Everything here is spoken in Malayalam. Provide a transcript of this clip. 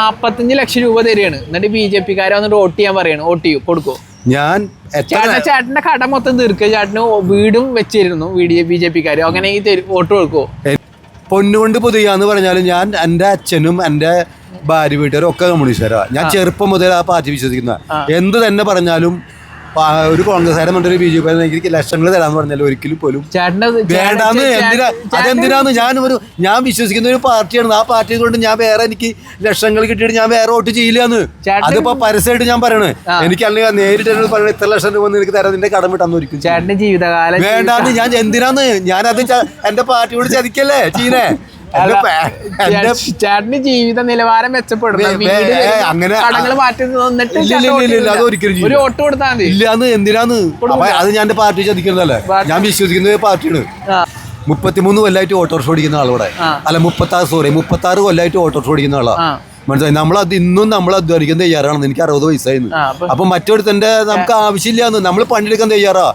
45 ലക്ഷം രൂപ തരികയാണ്. എന്നിട്ട് BJP-ക്കാരെ വന്നിട്ട് വോട്ട് ചെയ്യാൻ പറയാണ്. വോട്ട് ചെയ്യും, കൊടുക്കും. ഞാൻ ചേട്ടന്റെ കട മൊത്തം തീർക്കുക, ചേട്ടന് വീടും വെച്ചിരുന്നു BJP-ക്കാര്. അങ്ങനെ വോട്ട് കൊടുക്കുവോ? പൊന്നുകൊണ്ട് പൊതുയാന്ന് പറഞ്ഞാലും ഞാൻ എൻ്റെ അച്ഛനും എൻ്റെ ഭാര്യ വീട്ടുകാരും ഒക്കെ കമ്മ്യൂണിസ്റ്റുകാരാണ്. ഞാൻ ചെറുപ്പം മുതൽ ആ പാർട്ടി വിശ്വസിക്കുന്ന. എന്ത് തന്നെ പറഞ്ഞാലും ഒരു കോൺഗ്രസ്സുകാരൻ പറഞ്ഞൊരു BJP എനിക്ക് ലക്ഷങ്ങൾ തരാന്ന് പറഞ്ഞാലും ഒരിക്കലും പോലും വേണ്ടാന്ന്. അതെന്തിനാന്ന് ഞാൻ വിശ്വസിക്കുന്ന ഒരു പാർട്ടിയാണ്. ആ പാർട്ടി കൊണ്ട് ഞാൻ വേറെ എനിക്ക് ലക്ഷങ്ങൾ കിട്ടിയിട്ട് ഞാൻ വേറെ വോട്ട് ചെയ്യില്ലാന്ന്. അതിപ്പോ പരസ്യമായിട്ട് ഞാൻ പറയണേ. എനിക്ക് അല്ലെങ്കിൽ നേരിട്ട് പറയണ ഇത്ര ലക്ഷം രൂപ എനിക്ക് തരാം, നിന്റെ കടം വിട്ടാന്ന് ഒരിക്കലും ചേട്ടന്റെ ജീവിതകാലം വേണ്ടാന്ന്. ഞാൻ എന്തിനാന്ന് ഞാനത് എന്റെ പാർട്ടിയോട് ചതിക്കല്ലേ ചീനെ. ചേട്ടന് ജീവിത നിലവാരം മെച്ചപ്പെടും. അങ്ങനെ ഒരു വോട്ട് കൊടുത്താൽ മതി. ഇല്ലാന്ന് എന്തിനാന്ന്. അത് ഞാൻ എന്റെ പാർട്ടി ചതിക്കുന്നതല്ലേ. ഞാൻ വിശ്വസിക്കുന്ന പാർട്ടിയാണ്. 33 കൊല്ലമായിട്ട് ഓട്ടോറിക്ഷ ഓടിക്കുന്ന ആളോടെ അല്ല 36 കൊല്ലമായിട്ട് ഓട്ടോറിക്ഷ ഓടിക്കുന്ന ആളാ. മനസ്സിലായി. നമ്മളത് ഇന്നും നമ്മൾ അധ്വാനിക്കാൻ തയ്യാറാണെന്ന്. എനിക്ക് 60 വയസ്സായിരുന്നു. അപ്പൊ മറ്റൊരുത്തന്റെ നമുക്ക് ആവശ്യമില്ലാന്ന്. നമ്മൾ പണിയെടുക്കാൻ തയ്യാറാ.